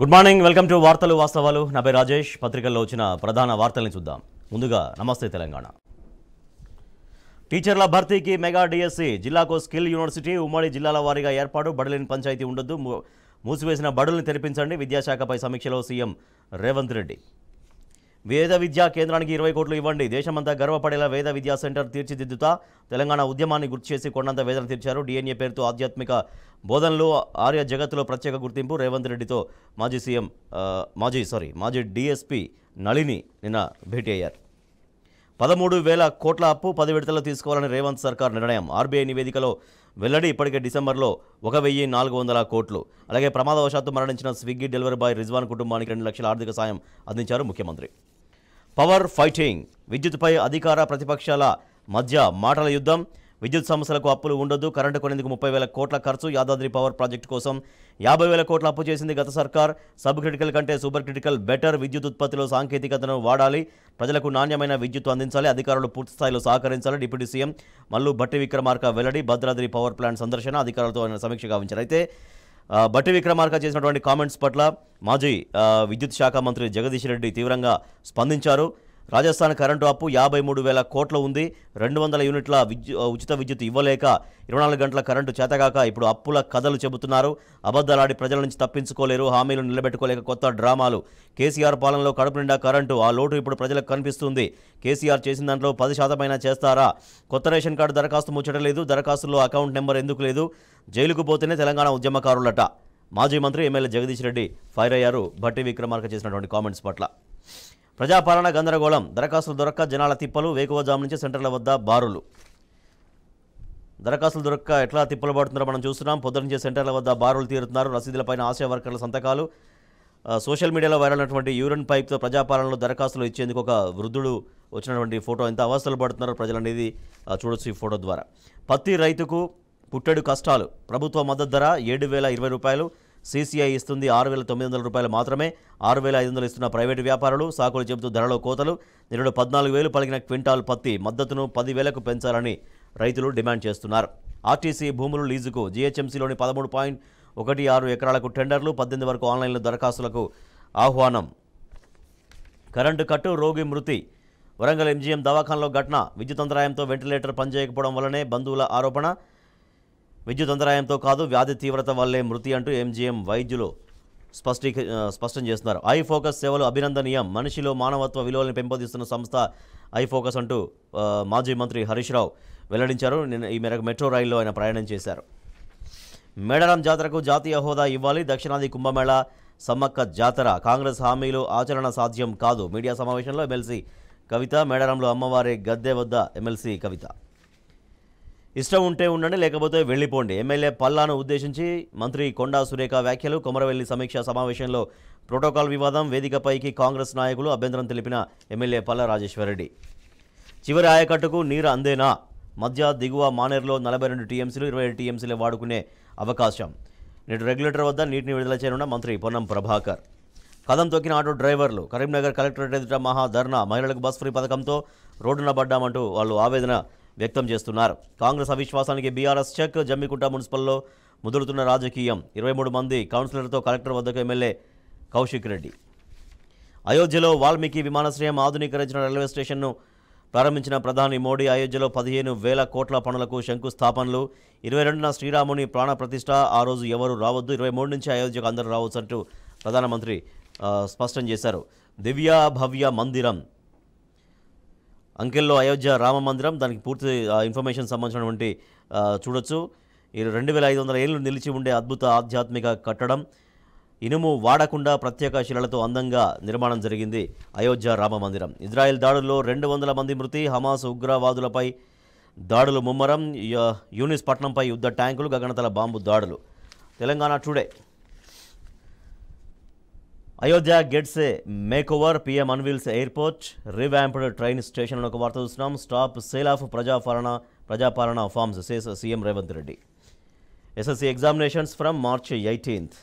Good morning, welcome to వార్తలు వాస్తవాలు. నా పేరు రాజేష్. పత్రికల్లో వచ్చిన ప్రధాన వార్తల్ని చూద్దాం. ముందుగా నమస్తే తెలంగాణ. టీచర్ల భర్తీకి మెగా డిఎస్సి, జిల్లాకు స్కిల్ యూనివర్సిటీ, ఉమ్మడి జిల్లాల వారీగా ఏర్పాటు, బడులేని పంచాయతీ ఉండొద్దు, మూసివేసిన బడుల్ని తెరిపించండి. విద్యాశాఖపై సమీక్షలో సీఎం రేవంత్ రెడ్డి. వేద విద్యా కేంద్రానికి 20 కోట్లు ఇవ్వండి, దేశమంతా గర్వపడేలా వేద విద్యా సెంటర్ తీర్చిదిద్దుతా. తెలంగాణ ఉద్యమాన్ని గుర్తు చేసి కొండంత వేదన తీర్చారు. డిఎన్ఏ పేరుతో ఆధ్యాత్మిక బోధనలు, ఆర్య జగత్తులో ప్రత్యేక గుర్తింపు. రేవంత్ రెడ్డితో మాజీ డిఎస్పీ నళిని నిన్న భేటీ అయ్యారు. 13,000 కోట్ల అప్పు 10 విడతల్లో తీసుకోవాలని రేవంత్ సర్కార్ నిర్ణయం. ఆర్బీఐ నివేదికలో వెల్లడి. ఇప్పటికే డిసెంబర్లో 1,400 కోట్లు. అలాగే ప్రమాదవశాత్తు మరణించిన స్విగ్గీ డెలివరీ బాయ్ రిజ్వాన్ కుటుంబానికి 2 లక్షల ఆర్థిక సాయం అందించారు ముఖ్యమంత్రి. పవర్ ఫైటింగ్, విద్యుత్పై అధికార ప్రతిపక్షాల మధ్య మాటల యుద్ధం. విద్యుత్ సమస్యలకు అప్పులు ఉండొద్దు, కరెంటు కొనేందుకు 30,000 కోట్ల ఖర్చు. యాదాద్రి పవర్ ప్రాజెక్టు కోసం 50,000 కోట్ల అప్పు చేసింది గత సర్కార్. సబ్ క్రిటికల్ కంటే సూపర్ క్రిటికల్ బెటర్. విద్యుత్ ఉత్పత్తిలో సాంకేతికతను వాడాలి, ప్రజలకు నాణ్యమైన విద్యుత్ అందించాలి, అధికారులు పూర్తి స్థాయిలో సహకరించాలి. డిప్యూటీ సీఎం మల్లు భట్టి విక్రమార్క వెల్లడి. భద్రాద్రి పవర్ ప్లాంట్ సందర్శన, అధికారులతో ఆయన సమీక్ష గావించారు. అయితే భట్టి విక్రమార్క చేసినటువంటి కామెంట్స్ పట్ల మాజీ విద్యుత్ శాఖ మంత్రి జగదీష్ రెడ్డి తీవ్రంగా స్పందించారు. రాజస్థాన్ కరెంటు అప్పు 53,000 కోట్లు ఉంది. 200 యూనిట్ల ఉచిత విద్యుత్ ఇవ్వలేక 24 గంటల కరెంటు చేతగాక ఇప్పుడు అప్పుల కథలు చెబుతున్నారు. అబద్ధాలాడి ప్రజల నుంచి తప్పించుకోలేరు, హామీలు నిలబెట్టుకోలేక కొత్త డ్రామాలు. కేసీఆర్ పాలనలో కడుపు నిండా కరెంటు, ఆ లోటు ఇప్పుడు ప్రజలకు కనిపిస్తుంది. కేసీఆర్ చేసిన దాంట్లో 10% చేస్తారా? కొత్త రేషన్ కార్డు దరఖాస్తు ముచ్చటలేదు, దరఖాస్తుల్లో అకౌంట్ నెంబర్ ఎందుకు లేదు? జైలుకు పోతేనే తెలంగాణ ఉద్యమకారులట. మాజీ మంత్రి ఎమ్మెల్యే జగదీష్ రెడ్డి ఫైర్ అయ్యారు భట్టి విక్రమార్క చేసినటువంటి కామెంట్స్ పట్ల. ప్రజాపాలన గందరగోళం, దరఖాస్తులు దొరక్క జనాల తిప్పలు. వేకువజాము నుంచి సెంటర్ల వద్ద బారులు. దరఖాస్తులు దొరక్క ఎట్లా తిప్పలు పడుతున్నారో మనం చూస్తున్నాం. పొద్దు నుంచి సెంటర్ల వద్ద బారులు తీరుతున్నారు. రసీదులపైన ఆశా వర్కర్ల సంతకాలు. సోషల్ మీడియాలో వైరల్ అయినటువంటి యూరిన్ పైప్తో ప్రజాపాలనలో దరఖాస్తులు ఇచ్చేందుకు ఒక వృద్ధుడు వచ్చినటువంటి ఫోటో. ఎంత అవస్థలు పడుతున్నారో ప్రజలు అనేది చూడొచ్చు ఈ ఫోటో ద్వారా. పత్తి రైతుకు పుట్టెడు కష్టాలు. ప్రభుత్వ మద్దతు ధర 7,020 రూపాయలు. సీసీఐ ఇస్తుంది 6,900 రూపాయలు మాత్రమే. 6,500 ఇస్తున్న ప్రైవేటు వ్యాపారులు. సాకులు చెబుతూ ధరలో కోతలు. నిరుడు 14,000 పలికిన క్వింటాల్ పత్తి మద్దతును 10,000కు పెంచాలని రైతులు డిమాండ్ చేస్తున్నారు. ఆర్టీసీ భూములు లీజుకు జీహెచ్ఎంసీలోని 13.16 ఎకరాలకు టెండర్లు. 18 వరకు ఆన్లైన్లో దరఖాస్తులకు ఆహ్వానం. కరెంటు కట్టు, రోగి మృతి. వరంగల్ ఎంజీఎం దవాఖానలో ఘటన. విద్యుత్ అంతరాయంతో వెంటిలేటర్ పనిచేయకపోవడం వల్లనే బంధువుల ఆరోపణ. విద్యుత్ అంతరాయంతో కాదు, వ్యాధి తీవ్రత వల్లే మృతి అంటూ ఎంజీఎం వైద్యులు స్పష్టం చేస్తున్నారు. ఐ ఫోకస్ సేవలు అభినందనీయం. మనిషిలో మానవత్వ విలువలను పెంపొందిస్తున్న సంస్థ ఐ ఫోకస్ అంటూ మాజీ మంత్రి హరీష్ రావు వెల్లడించారు. ఈ మేరకు మెట్రో రైల్లో ఆయన ప్రయాణం చేశారు. మేడారం జాతరకు జాతీయ హోదా ఇవ్వాలి. దక్షిణాది కుంభమేళా సమ్మక్క జాతర. కాంగ్రెస్ హామీలు ఆచరణ సాధ్యం కాదు. మీడియా సమావేశంలో ఎమ్మెల్సీ కవిత. మేడారంలో అమ్మవారి గద్దె వద్ద ఎమ్మెల్సీ కవిత. ఇష్టం ఉంటే ఉండండి, లేకపోతే వెళ్ళిపోండి. ఎమ్మెల్యే పల్లాను ఉద్దేశించి మంత్రి కొండా సురేఖ వ్యాఖ్యలు. కొమరవెల్లి సమీక్షా సమావేశంలో ప్రోటోకాల్ వివాదం. వేదికపైకి కాంగ్రెస్ నాయకులు అభ్యంతరం తెలిపిన ఎమ్మెల్యే పల్లా రాజేశ్వరరెడ్డి. చివరి ఆయకట్టుకు నీరు అందేనా? మధ్య దిగువ మానేరులో 42 టీఎంసీలు 27 టీఎంసీలే వాడుకునే అవకాశం. నేడు రెగ్యులేటర్ వద్ద నీటిని విడుదల చేయనున్న మంత్రి పొన్నం ప్రభాకర్. కదం తొక్కిన ఆటో డ్రైవర్లు. కరీంనగర్ కలెక్టరేట్ ఎదుట మహా ధర్నా. మహిళలకు బస్ ఫ్రీ పథకంతో రోడ్డున పడ్డామంటూ వాళ్ళు ఆవేదన వ్యక్తం చేస్తున్నారు. కాంగ్రెస్ అవిశ్వాసానికి బీఆర్ఎస్ చెక్. జమ్మికుంట మున్సిపల్లో ముదురుతున్న రాజకీయం. 23 మంది కౌన్సిలర్తో కలెక్టర్ వద్దకు ఎమ్మెల్యే కౌశిక్ రెడ్డి. అయోధ్యలో వాల్మీకి విమానాశ్రయం ఆధునీకరించిన రైల్వే స్టేషన్ను ప్రారంభించిన ప్రధాని మోడీ. అయోధ్యలో 15,000 కోట్ల పనులకు శంకుస్థాపనలు. 22న శ్రీరాముని ప్రాణ ప్రతిష్ఠ. ఆ రోజు ఎవరు రావద్దు. 23 నుంచి అయోధ్యకు అందరూ రావచ్చు అంటూ ప్రధానమంత్రి స్పష్టం చేశారు. దివ్య భవ్య మందిరం అంకెల్లో అయోధ్య రామ మందిరం. దానికి పూర్తి ఇన్ఫర్మేషన్ సంబంధించినటువంటి చూడొచ్చు. 2,500 ఏళ్ళు నిలిచి ఉండే అద్భుత ఆధ్యాత్మిక కట్టడం. ఇనుము వాడకుండా ప్రత్యేక శిలలతో అందంగా నిర్మాణం జరిగింది అయోధ్య రామ మందిరం. ఇజ్రాయెల్ దాడుల్లో 200 మంది మృతి. హమాస్ ఉగ్రవాదులపై దాడులు ముమ్మరం. యూనిస్ పట్నంపై యుద్ధ ట్యాంకులు, గగనతల బాంబు దాడులు. Telangana today. Ayodhya gets a makeover. PM unveils airport. Revamped train station. ఒక వార్త చూస్తున్నాం. Stop sale of Praja Palana forms says CM Revanth Reddy. SSC examinations from March 18th.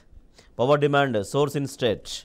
Power demand soars in state.